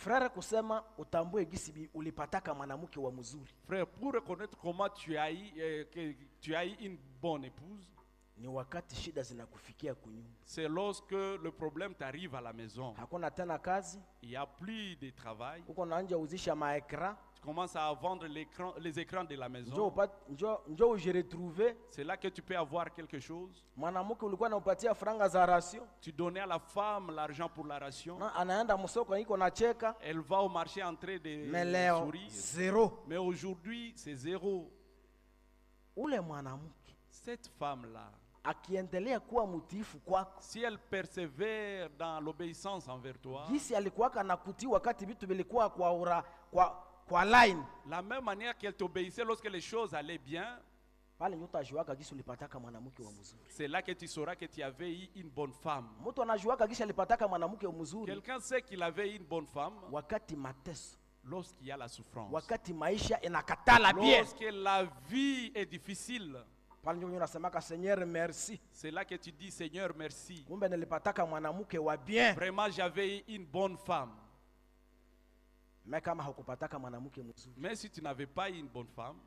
Frère, kusema utambue gisi ulipataka mwanamke wa mzuri. Frère, pour reconnaître comment tu as eu, que tu as eu une bonne épouse, Ni wakati shida zinakufikia kunyumba. c'est lorsque le problème t'arrive à la maison. Hakuna tena kazi, Il n'y a plus de travail. uko naanja uzisha maekra. Tu commences à vendre les écrans de la Njoo maison. njoo ujiretrouver. C'est là que tu peux avoir quelque chose. Mwanamke ulikuwa unampatia franga za rasio, Tu donnais à la femme l'argent pour la ration. na anaenda msoko iko na cheka, Elle va au marché en train de meleo sourire. zero. Mais aujourd'hui, c'est zéro. Ule mwanamke Cette femme-là, akiendelea kuwa mtiifu kwako, si elle persévère dans l'obéissance envers toi, gisi alikuwaka nakutii wakati vitu vilikuwa kwa line, la même manière qu'elle t'obéissait lorsque les choses allaient bien, pale ndio utajuaka gisi ulipataka mwanamke wa mzuri. c'est là que tu sauras que tu avais eu une bonne femme. Mtu anajuaka gisi alipataka mwanamke mzuri Quelqu'un sait qu'il avait une bonne femme wakati mateso, lorsqu'il y a la souffrance. wakati maisha inakatala bien, Lorsque la vie est difficile, pale ndio unasemaka Seigneur merci, c'est là que tu dis Seigneur merci. kumbe nilipataka mwanamke wa bien. Vraiment, j'avais eu une bonne femme. Mais kama hukupataka mwanamke mzuri, Mais si tu n'avais pas eu une bonne femme,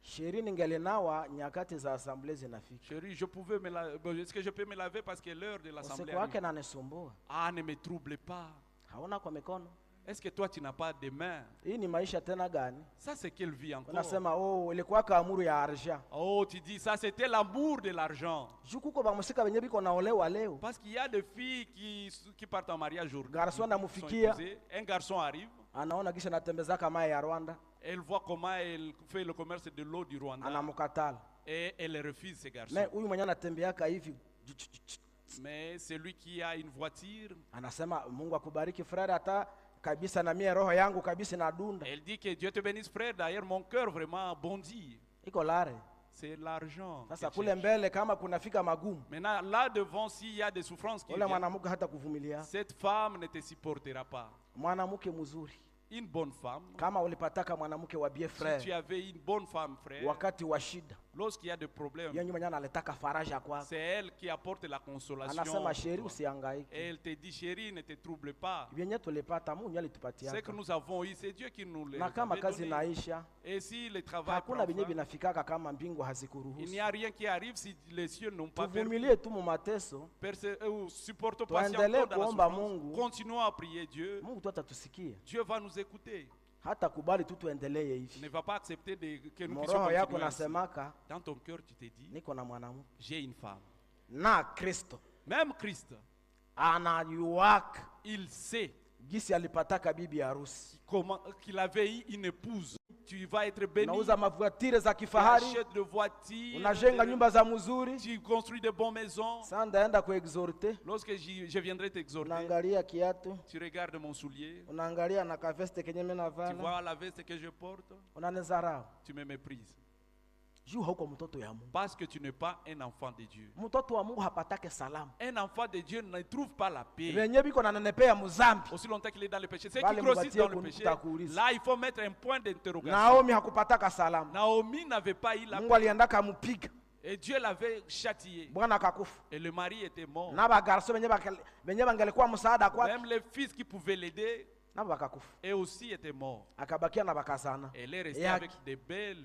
sherini ningelinawa nyakati za assemblée zinafika. chérie, est-ce que je peux me laver parce que l'heure de l'assemblée Usiku wake arrive. nanisumbua, Ah, ne me trouble pas. hauna kwa mikono. Est-ce que toi tu n'as pas de mains? Hii ni maisha tena gani? Ça c'est quelle vie encore? Unasema oh, ilikuwa kaamuru ya argent. Oh, tu dis ça c'était l'amour de l'argent. Jukuko bamusika benye biko naolewa leo. Parce qu'il y a des filles qui partent en mariage aujourd'hui. Garçon sont anamufikia, épousées. Un garçon arrive, anaona kisha natembezaka mai ya Rwanda, elle voit comment elle fait le commerce de l'eau du Rwanda anamukatala. et elle refuse ce garçon. Mais huyu mwenye anatembeaka hivi, Mais celui qui a une voiture, anasema Mungu akubariki frère, hata kabisa na mie roho yangu kabisa inadunda. elle dit que Dieu te bénisse frère, d'ailleurs mon cœur vraiment bondit. Iko lare. C'est l'argent. Sasa qu'elle kule cherche. mbele kama kunafika magumu, Maintenant, là devant, s'il y a des souffrances qui ule viennent, mwanamke hata kuvumilia. cette femme ne te supportera pas. Mwanamke mzuri, Une bonne femme, kama ulipataka mwanamke wa bien si frère tu avais une bonne femme, frère, wakati wa shida, lorsqu'il y a des problèmes, yeye mwenye analetaka faraja kwako, c'est elle qui apporte la consolation. anasema sheri, pour toi. usihangaike. Et elle te dit, chérie, ne te trouble pas. Vyenye tulipata Mungu Ce alitupatia. que nous avons eu, c'est Dieu qui nous les Na kama avait kazi donné. naisha, Et si le travail hakuna prend vyenye fin, vinafikaka kama mbingu il n'y hazikuruhusu. a rien qui arrive si les cieux n'ont pas permis. Tuvumilie tu mu mateso, Supportons Tuendelee patiemment dans la kuomba souffrance. Mungu. Continuons à prier Dieu. Mungu tu atatusikia. Dieu va nous écouter. Hata kubali tu tuendelee Il ne hivi. va pas accepter que nous puissions Moroho yako continuer ainsi. nasemaka Dans ton cœur, tu t'es dit, niko na mwanamke j'ai une femme. na Kristo Même Christ, anayuaka il sait gisi alipataka bibi harusi. comment qu'il avait eu une épouse. Tu vas être béni. Unauza mavuatire za Tu kifahari, achètes de voitures. unajenga nyumba za mzuri. Tu construis de bonnes maisons. Sasa ndaenda kuexhorte, Lorsque je viendrai t'exhorter, unaangalia kiatu, tu regardes mon soulier. unaangalia na kaveste kenye mimi Tu navana, vois la veste que je porte. unanizarau. Tu me méprises. Juu hauko mtoto ya Mungu. Parce que tu n'es pas un enfant de Dieu. Mtoto wa Mungu hapatake salamu. Un enfant de Dieu ne trouve pas la paix. Venye biko nanenepea muzambi. Aussi longtemps qu'il est dans le péché. Ceux Bale qui grossissent mubatie dans le péché, kutakuuliza. là il faut mettre un point d'interrogation. Naomi hakupataka salamu. Naomi n'avait pas eu la Mungu paix. aliendaka mupiga. Et Dieu l'avait châtié. Bwana akakufa. Et le mari était mort. Na bagarso benye bangelikuwa msaada kwake, Même les fils qui pouvaient l'aider, na bakakufa. eux aussi étaient morts. Akabakia na bakazana. Elle est restée Et avec des belles